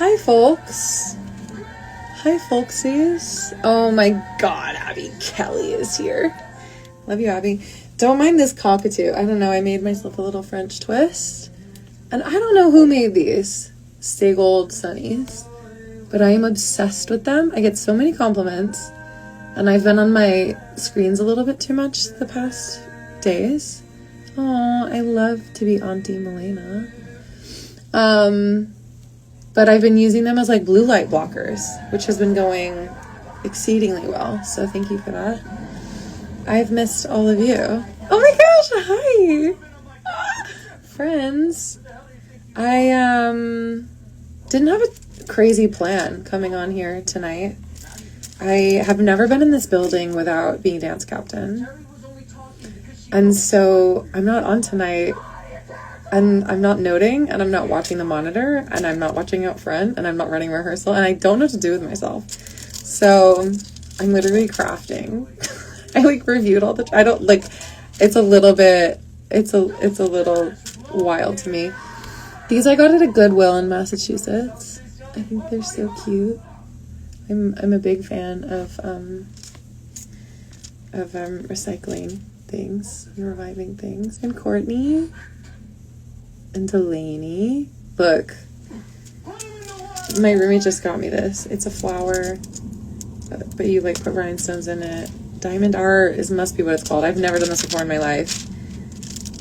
Hi, folks. Hi, folksies. Oh my God, Abby Kelly is here. Love you, Abby. Don't mind this cockatoo. I don't know. I made myself a little French twist. And I don't know who made these Stay Gold Sunnies, but I am obsessed with them. I get so many compliments. And I've been on my screens a little bit too much the past days. Oh, I love to be Auntie Milena. But I've been using them as like blue light blockers, which has been going exceedingly well. So thank you for that. I've missed all of you. Oh my gosh, hi! Friends. I didn't have a crazy plan coming on here tonight. I have never been in this building without being dance captain. And so I'm not on tonight, and I'm not noting, and I'm not watching the monitor, and I'm not watching out front, and I'm not running rehearsal, and I don't know what to do with myself. So I'm literally crafting. I like reviewed all the, I don't like, it's a little wild to me. These I got at a Goodwill in Massachusetts. I think they're so cute. I'm a big fan of recycling things and reviving things. And Courtney and Delaney. Look, my roommate just got me this. It's a flower, but you like put rhinestones in it. Diamond art must be what it's called. I've never done this before in my life,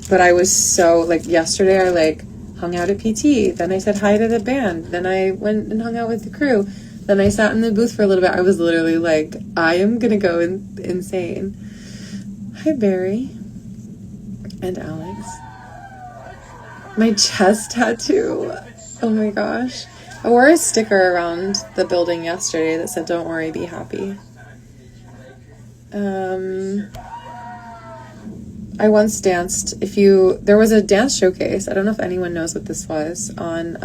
but I was so like yesterday. I like hung out at PT. Then I said hi to the band. Then I went and hung out with the crew. Then I sat in the booth for a little bit. I was literally like, I am gonna go insane. Hi, Barry and Alex. My chest tattoo. Oh my gosh. I wore a sticker around the building yesterday that said, "Don't worry, be happy." I once danced. There was a dance showcase. I don't know if anyone knows what this was on,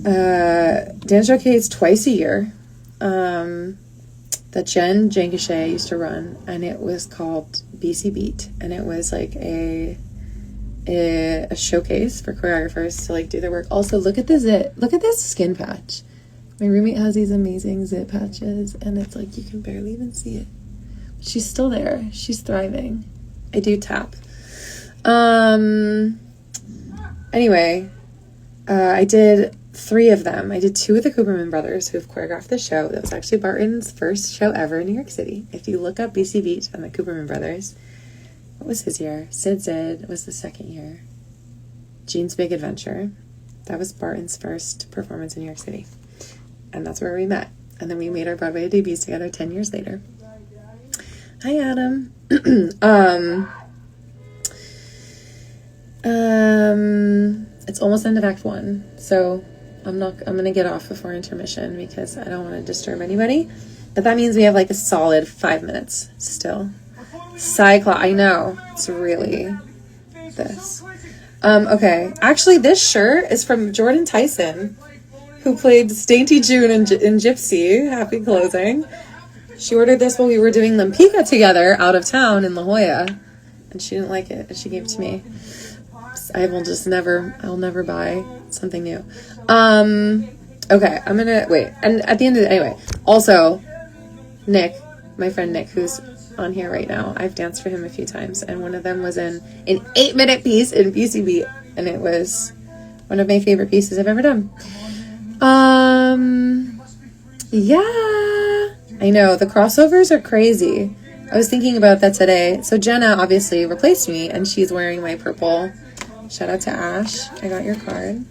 dance showcase twice a year that Jen Jankashay used to run, and it was called BC Beat, and it was like a showcase for choreographers to like do their work. Also, look at this skin patch. My roommate has these amazing zit patches, and it's like you can barely even see it. She's still there. She's thriving. I do tap. Anyway, I did 3 of them. I did 2 with the Cooperman brothers, who have choreographed the show. That was actually Barton's first show ever in New York City. If you look up BC Beach and the Cooperman brothers, what was his year? Sid was the second year. Gene's Big Adventure. That was Barton's first performance in New York City. And that's where we met. And then we made our Broadway debuts together 10 years later. Hi, Adam. It's almost end of Act 1, so I'm gonna get off before intermission because I don't want to disturb anybody. But that means we have like a solid 5 minutes still. Cyclops, I know, it's really this. Okay, actually this shirt is from Jordan Tyson, who played Dainty June in Gypsy. Happy closing. She ordered this while we were doing Lempicka together out of town in La Jolla, and she didn't like it, and she gave it to me. I'll never buy something new. Okay, I'm gonna wait. And at the end of anyway, also, Nick, my friend Nick, who's on here right now, I've danced for him a few times, and one of them was in an 8-minute piece in BCB, and it was one of my favorite pieces I've ever done. Yeah, I know, the crossovers are crazy. I was thinking about that today. So Jenna obviously replaced me, and she's wearing my purple. Shout out to Ash. I got your card.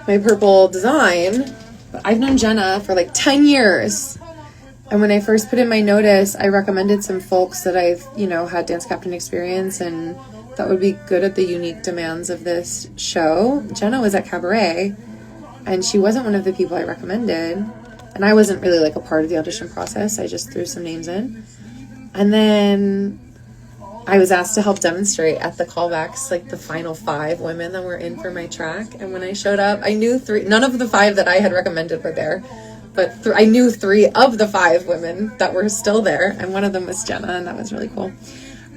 My purple design. But I've known Jenna for like 10 years. And when I first put in my notice, I recommended some folks that I've, had dance captain experience and that would be good at the unique demands of this show. Jenna was at Cabaret, and she wasn't one of the people I recommended. And I wasn't really like a part of the audition process. I just threw some names in. And then I was asked to help demonstrate at the callbacks, like the final 5 women that were in for my track. And when I showed up, I knew 3, none of the 5 that I had recommended were there, but I knew 3 of the 5 women that were still there. And one of them was Jenna, and that was really cool.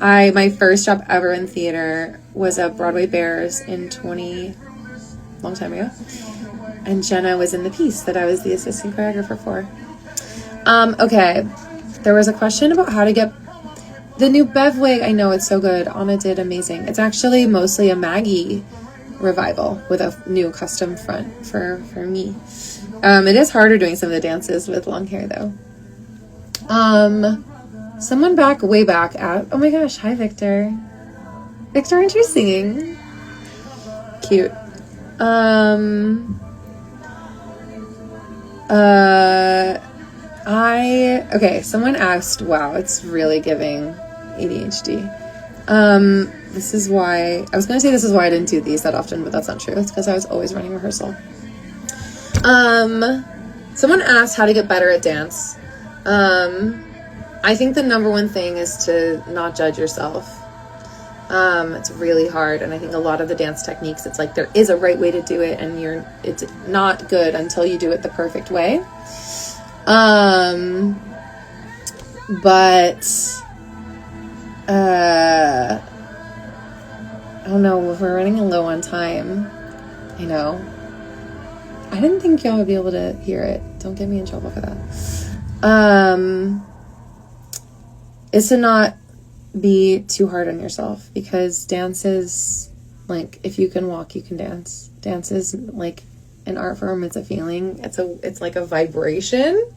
My first job ever in theater was at Broadway Bears in long time ago. And Jenna was in the piece that I was the assistant choreographer for. Okay. There was a question about how to get the new Bev wig. I know, it's so good. Anna did amazing. It's actually mostly a Maggie revival with a new custom front for me. It is harder doing some of the dances with long hair though. Someone way back at, oh my gosh, hi Victor. Victor, aren't you singing? Cute. Someone asked, wow, it's really giving ADHD. This is why, I was going to say this is why I didn't do these that often, but that's not true. It's because I was always running rehearsal. Someone asked how to get better at dance. I think the number one thing is to not judge yourself. It's really hard, and I think a lot of the dance techniques, it's like there is a right way to do it, and it's not good until you do it the perfect way. I don't know, if we're running low on time, I know. I didn't think y'all would be able to hear it. Don't get me in trouble for that. Is to not be too hard on yourself, because dance is like, if you can walk, you can dance. Dance is like an art form. It's a feeling. It's like a vibration.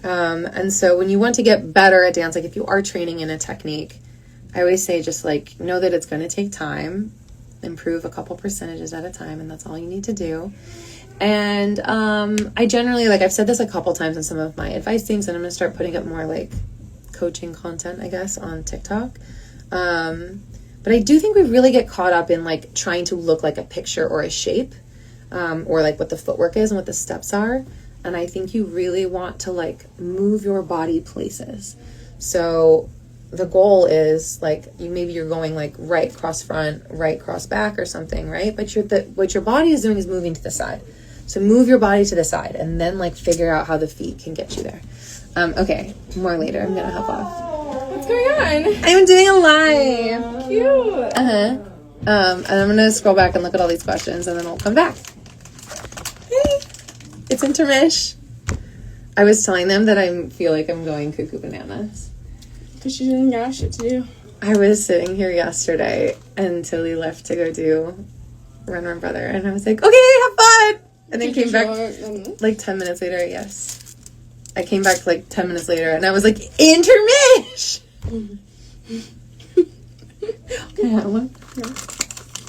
And so when you want to get better at dance, like if you are training in a technique, I always say just like know that it's going to take time, improve a couple percentages at a time, and that's all you need to do. And I generally, like I've said this a couple times in some of my advice things, and I'm going to start putting up more like coaching content, I guess, on TikTok. But I do think we really get caught up in like trying to look like a picture or a shape, or like what the footwork is and what the steps are. And I think you really want to like move your body places. So the goal is like you're going like right cross front, right cross back or something, right? But what your body is doing is moving to the side. So move your body to the side and then like figure out how the feet can get you there. Okay, more later. I'm gonna hop off. What's going on? I'm doing a live. Cute. And I'm gonna scroll back and look at all these questions, and then I'll come back. Hey, it's intermish. I was telling them that I feel like I'm going cuckoo bananas. Because you didn't got shit to do. I was sitting here yesterday, and Tilly left to go do Run Brother, and I was like, okay, have fun! And then came back like 10 minutes later, yes. I came back like 10 minutes later, and I was like, intermish! Can I have one? Yeah.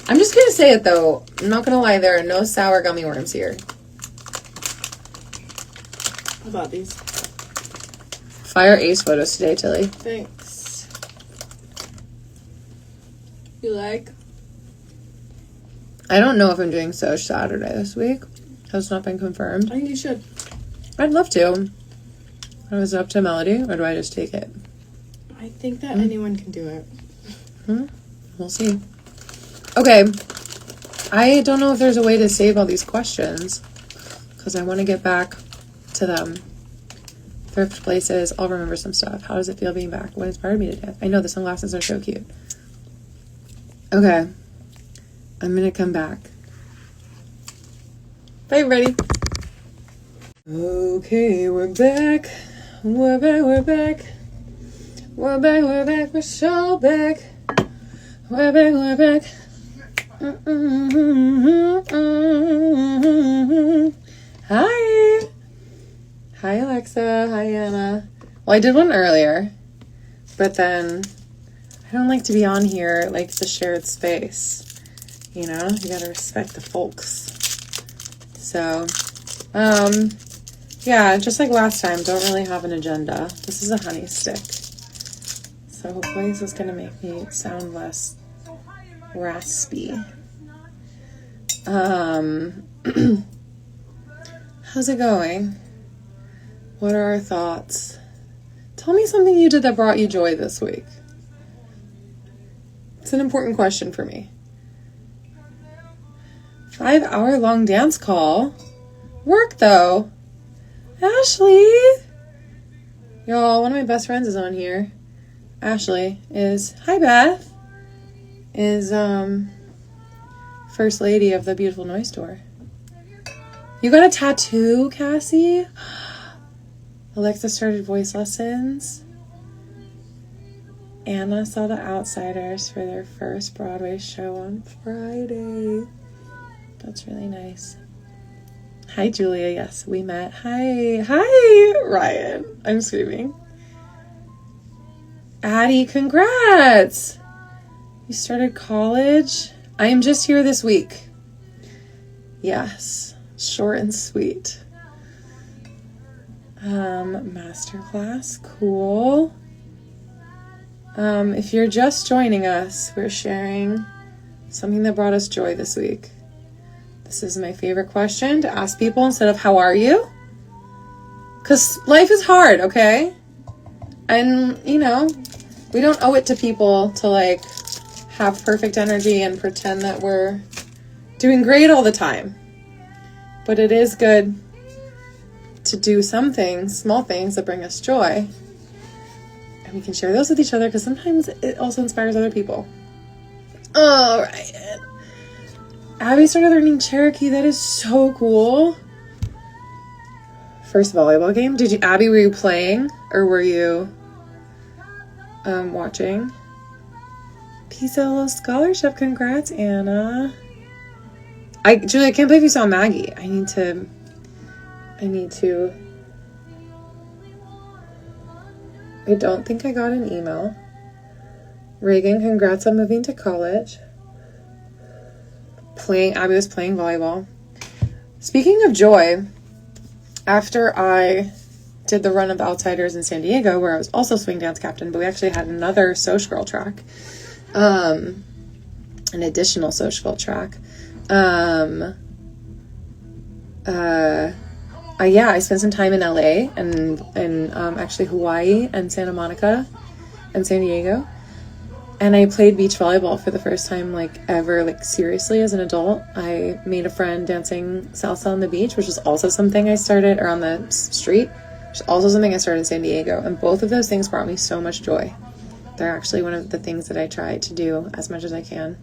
I'm just going to say it, though. I'm not going to lie, there are no sour gummy worms here. How about these? Fire ace photos today, Tilly. Thanks. You like? I don't know if I'm doing So Saturday this week. Has not been confirmed. I think you should. I'd love to. Is it up to Melody, or do I just take it? I think that anyone can do it. We'll see. Okay. I don't know if there's a way to save all these questions, because I want to get back to them. Thrift places. I'll remember some stuff. How does it feel being back? What inspired me to dance? I know the sunglasses are so cute. Okay. I'm going to come back. Bye, everybody. Okay, we're back. We're back. We're back. We're back. We're back. We're so back. We're back. We're back. Hi. Hi, Alexa. Hi, Anna. Well, I did one earlier, but then I don't like to be on here like the shared space. You know, you gotta respect the folks. So, yeah, just like last time, don't really have an agenda. This is a honey stick. So hopefully this is gonna make me sound less raspy. How's it going? What are our thoughts? Tell me something you did that brought you joy this week. It's an important question for me. 5-hour-long dance call. Work, though. Ashley! Y'all, one of my best friends is on here. Ashley is, hi Beth, is first lady of the Beautiful Noise Store. You got a tattoo, Cassie? Alexa started voice lessons. Anna saw The Outsiders for their first Broadway show on Friday. That's really nice. Hi, Julia. Yes, we met. Hi. Hi, Ryan. I'm screaming. Addie, congrats. You started college? I am just here this week. Yes. Short and sweet. Masterclass. Cool. If you're just joining us, we're sharing something that brought us joy this week. This is my favorite question to ask people instead of how are you? Because life is hard, okay? And, you know, we don't owe it to people to, like, have perfect energy and pretend that we're doing great all the time. But it is good to do some things, small things that bring us joy. And we can share those with each other because sometimes it also inspires other people. All right. Abby started learning Cherokee. That is so cool. First volleyball game. Abby, were you playing or were you watching? PSLO scholarship. Congrats, Anna. Julie, I can't believe you saw Maggie. I need to. I don't think I got an email. Reagan, congrats on moving to college. Abby was playing volleyball. Speaking of joy, after I did the run of Outsiders in San Diego, where I was also swing dance captain, but we actually had another Social Girl track, an additional Social Girl track. I spent some time in LA and actually Hawaii and Santa Monica and San Diego. And I played beach volleyball for the first time, like, ever, like, seriously as an adult. I made a friend dancing salsa on the beach, which is also something I started, or on the street, which is also something I started in San Diego. And both of those things brought me so much joy. They're actually one of the things that I try to do as much as I can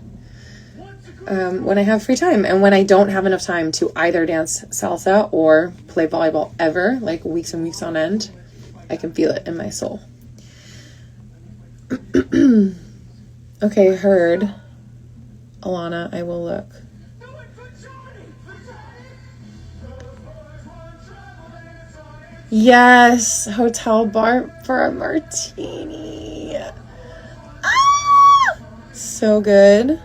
when I have free time. And when I don't have enough time to either dance salsa or play volleyball ever, like weeks and weeks on end, I can feel it in my soul. Okay, heard. Alana, I will look. Yes, hotel bar for a martini. Ah! So good.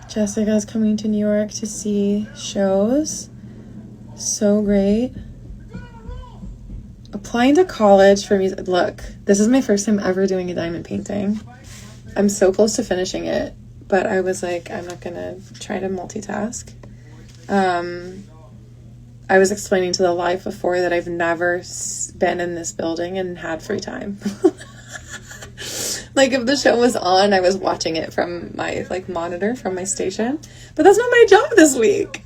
Jessica's coming to New York to see shows. So great. Applying to college for music. Look, this is my first time ever doing a diamond painting. I'm so close to finishing it, but I was like, I'm not gonna try to multitask. I was explaining to the live before that I've never been in this building and had free time. Like, if the show was on, I was watching it from my, like, monitor from my station. But that's not my job this week.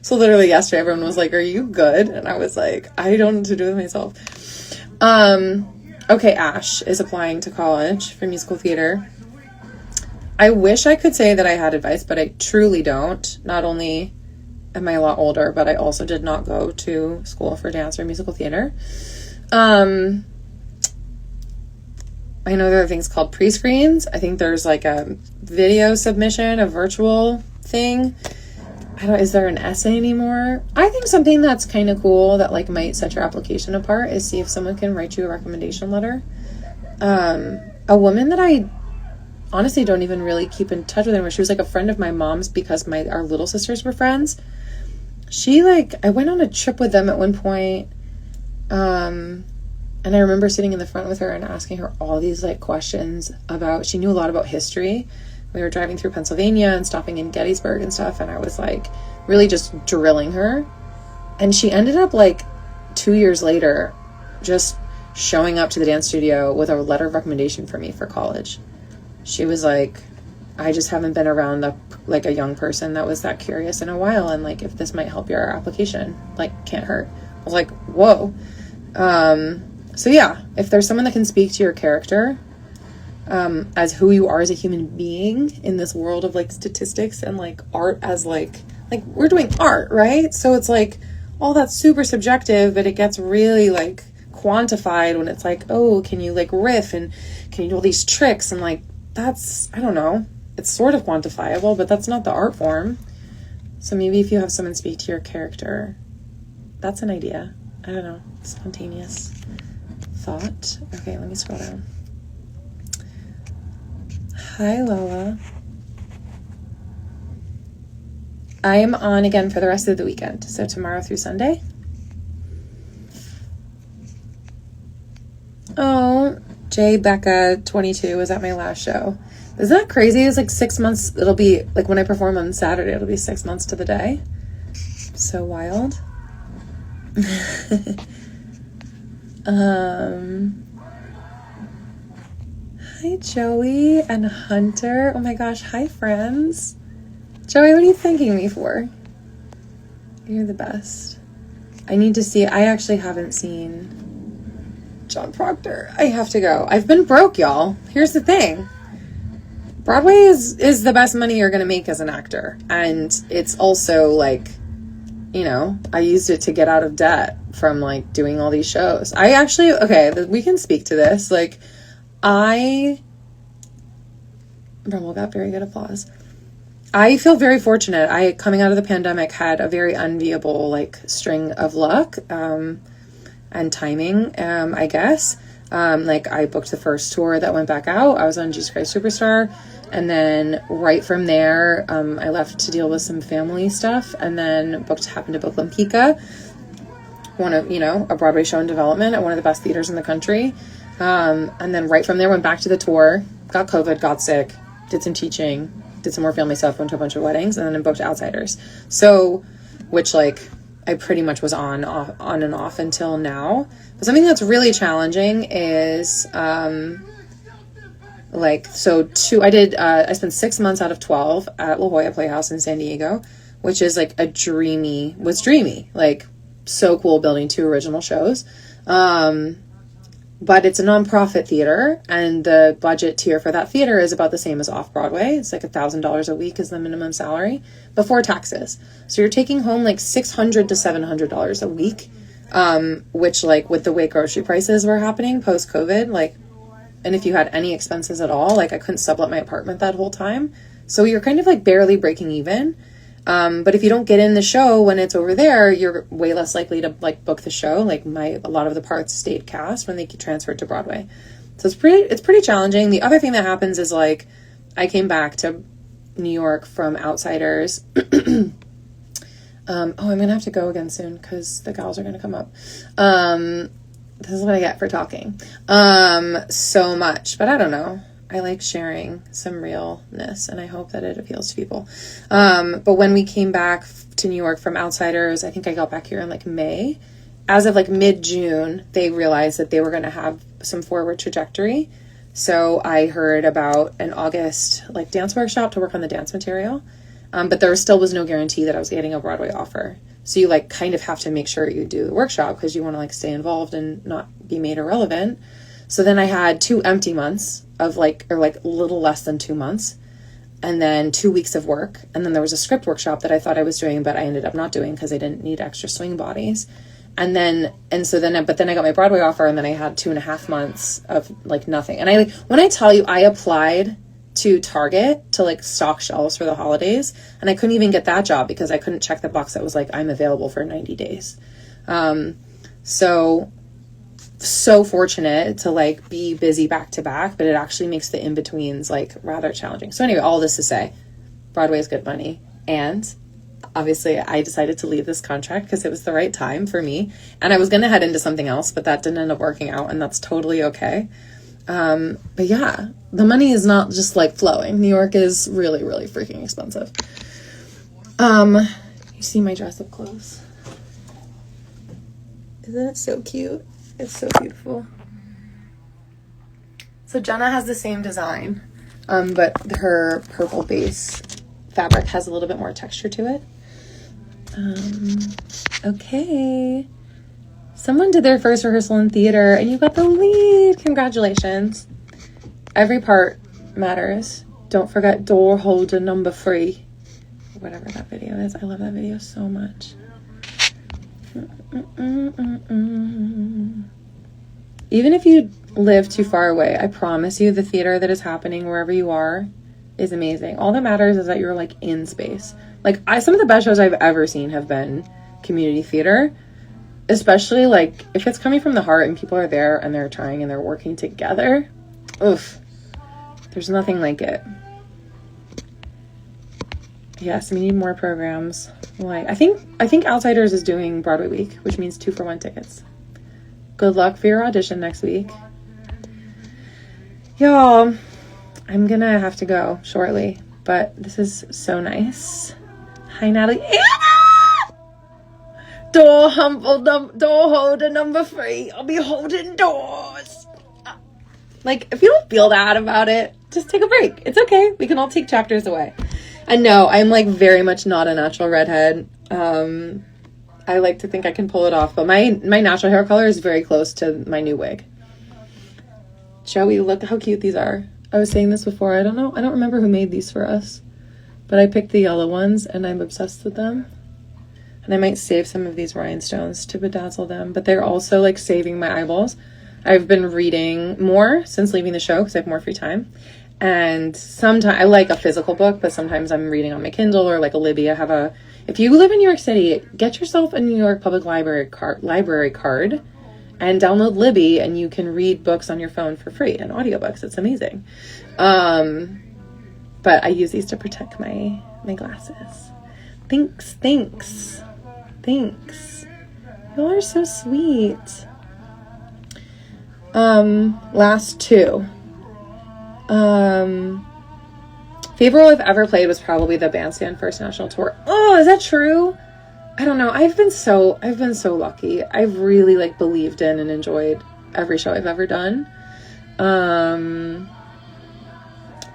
So literally yesterday, everyone was like, are you good? And I was like, I don't know what to do with myself. Okay, Ash is applying to college for musical theater. I wish I could say that I had advice, but I truly don't. Not only am I a lot older, but I also did not go to school for dance or musical theater. I know there are things called pre-screens. I think there's like a video submission, a virtual thing. Is there an essay anymore? I think something that's kind of cool that like might set your application apart is see if someone can write you a recommendation letter. A woman that I honestly don't even really keep in touch with anymore. She was like a friend of my mom's because our little sisters were friends. I went on a trip with them at one point. And I remember sitting in the front with her and asking her all these like questions she knew a lot about history. We were driving through Pennsylvania and stopping in Gettysburg and stuff. And I was like really just drilling her. And she ended up like 2 years later, just showing up to the dance studio with a letter of recommendation for me for college. She was like, I just haven't been around a young person that was that curious in a while. And like, if this might help your application, like can't hurt. I was like, whoa. So yeah, if there's someone that can speak to your character, as who you are as a human being in this world of like statistics and like art as like we're doing art, right? So it's like all that's super subjective, but it gets really like quantified when it's like, oh, can you like riff and can you do all these tricks, and like that's, I don't know, it's sort of quantifiable, but that's not the art form. So maybe if you have someone speak to your character, that's an idea. I don't know, spontaneous thought. Okay, let me scroll down. Hi, Lola. I am on again for the rest of the weekend, so tomorrow through Sunday. Oh, J Becca 22 was at my last show. Isn't that crazy? It's like 6 months. It'll be like when I perform on Saturday, it'll be 6 months to the day. So wild. Hi, Joey and Hunter. Oh my gosh. Hi, friends. Joey, what are you thanking me for? You're the best. I need to see. I actually haven't seen John Proctor. I have to go. I've been broke, y'all. Here's the thing. Broadway is the best money you're going to make as an actor. And it's also like, you know, I used it to get out of debt from like doing all these shows. I actually, okay, we can speak to this. Like, Brummel got very good applause. I feel very fortunate. I, coming out of the pandemic, had a very enviable like string of luck and timing, I guess. Like I booked the first tour that went back out. I was on Jesus Christ Superstar. And then right from there, I left to deal with some family stuff, and then happened to book Lampica, one of, you know, a Broadway show in development at one of the best theaters in the country. And then right from there, went back to the tour, got COVID, got sick, did some teaching, did some more family stuff, went to a bunch of weddings, and then I booked Outsiders. So, which like I pretty much was on and off until now. But something that's really challenging is, I spent 6 months out of 12 at La Jolla Playhouse in San Diego, which is like dreamy, like so cool, building 2 original shows. But it's a nonprofit theater, and the budget tier for that theater is about the same as off-Broadway. It's like $1,000 a week is the minimum salary before taxes. So you're taking home like $600 to $700 a week, which like with the way grocery prices were happening post-COVID, like, and if you had any expenses at all, like I couldn't sublet my apartment that whole time. So you're kind of like barely breaking even. But if you don't get in the show when it's over there, you're way less likely to like book the show. Like a lot of the parts stayed cast when they get transferred to Broadway. So it's pretty challenging. The other thing that happens is like, I came back to New York from Outsiders. I'm going to have to go again soon because the gals are going to come up. This is what I get for talking so much, but I don't know. I like sharing some realness, and I hope that it appeals to people. But when we came back to New York from Outsiders, I think I got back here in like May. As of like mid-June, they realized that they were going to have some forward trajectory. So I heard about an August like dance workshop to work on the dance material. But there still was no guarantee that I was getting a Broadway offer. So you like kind of have to make sure you do the workshop because you want to like stay involved and not be made irrelevant. So then I had 2 empty months of like a little less than 2 months, and then 2 weeks of work. And then there was a script workshop that I thought I was doing, but I ended up not doing because I didn't need extra swing bodies. But then I got my Broadway offer, and then I had 2.5 months of like nothing. And when I tell you, I applied to Target to like stock shelves for the holidays, and I couldn't even get that job because I couldn't check the box that was like, I'm available for 90 days. So fortunate to like be busy back to back, but it actually makes the in-betweens like rather challenging. So anyway, all this to say, Broadway is good money. And obviously I decided to leave this contract because it was the right time for me. And I was going to head into something else, but that didn't end up working out, and that's totally okay. But yeah, the money is not just like flowing. New York is really, really freaking expensive. You see my dress up close. Isn't it so cute? It's so beautiful. So Jenna has the same design, but her purple base fabric has a little bit more texture to it. Okay. Someone did their first rehearsal in theater and you got the lead. Congratulations. Every part matters. Don't forget door holder number 3. Whatever that video is. I love that video so much. Even if you live too far away, I promise you the theater that is happening wherever you are is amazing. All that matters is that you're like in space. Like some of the best shows I've ever seen have been community theater, especially like if it's coming from the heart and people are there and they're trying and they're working together. Oof, there's nothing like it. Yes, we need more programs. Like I think Outsiders is doing Broadway Week, which means 2-for-1 tickets. Good luck for your audition next week. Y'all, I'm gonna have to go shortly, but this is so nice. Hi, Natalie. Anna! Door holder number 3. I'll be holding doors. Like, if you don't feel that about it, just take a break. It's okay. We can all take chapters away. And no, I'm like very much not a natural redhead. I like to think I can pull it off, but my natural hair color is very close to my new wig. Joey, look how cute these are. I was saying this before. I don't remember who made these for us, but I picked the yellow ones and I'm obsessed with them. And I might save some of these rhinestones to bedazzle them, but they're also like saving my eyeballs. I've been reading more since leaving the show because I have more free time. And sometimes I like a physical book, but sometimes I'm reading on my Kindle or like a Libby. If you live in New York City, get yourself a New York Public Library card and download Libby, and you can read books on your phone for free and audiobooks. It's amazing. But I use these to protect my glasses. Thanks. Y'all are so sweet. Last 2. Favorite role I've ever played was probably the Bandstand First National Tour. Oh, is that true? I don't know. I've been so lucky. I've really like believed in and enjoyed every show I've ever done.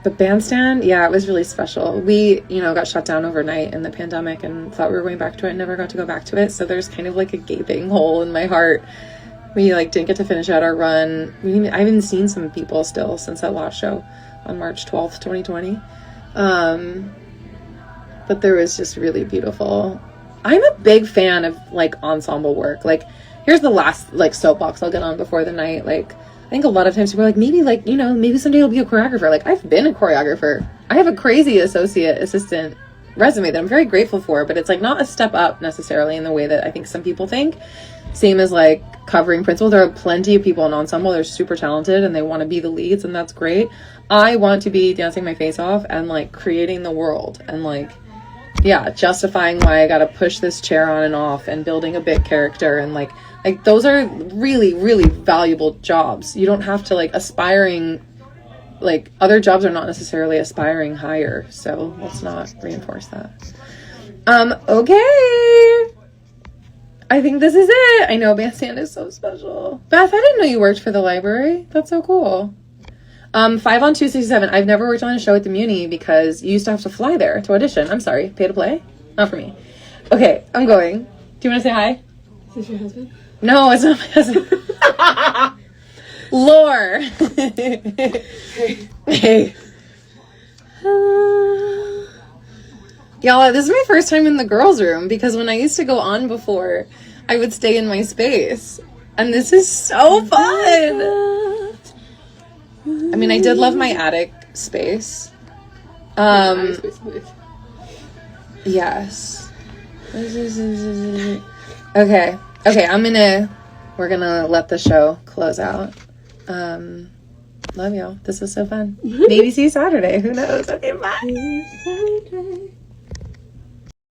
But Bandstand, yeah, it was really special. We, got shut down overnight in the pandemic and thought we were going back to it and never got to go back to it. So there's kind of like a gaping hole in my heart. We like didn't get to finish out our run. I haven't seen some people still since that last show on March 12th, 2020. But there was just really beautiful. I'm a big fan of like ensemble work. Like here's the last like soapbox I'll get on before the night. Like I think a lot of times people are like, maybe someday you'll be a choreographer. Like I've been a choreographer. I have a crazy assistant resume that I'm very grateful for, but it's like not a step up necessarily in the way that I think some people think. Same as like covering principal. There are plenty of people in ensemble. They're super talented and they want to be the leads, and that's great. I want to be dancing my face off and like creating the world and like, yeah, justifying why I got to push this chair on and off and building a big character. And like those are really, really valuable jobs. You don't have to like like other jobs are not necessarily aspiring higher. So let's not reinforce that. Okay. I think this is it. I know Bandstand is so special. Beth, I didn't know you worked for the library. That's so cool. 5 on 267. I've never worked on a show at the Muni because you used to have to fly there to audition. I'm sorry. Pay to play? Not for me. Okay, I'm going. Do you want to say hi? Is this your husband? No, it's not my husband. Lore. Hey. Y'all, this is my first time in the girls' room because when I used to go on before, I would stay in my space. And this is so fun. I mean, I did love my attic space. Yes. Okay, we're gonna let the show close out. Love y'all. This was so fun. Maybe see you Saturday. Who knows? Okay, bye.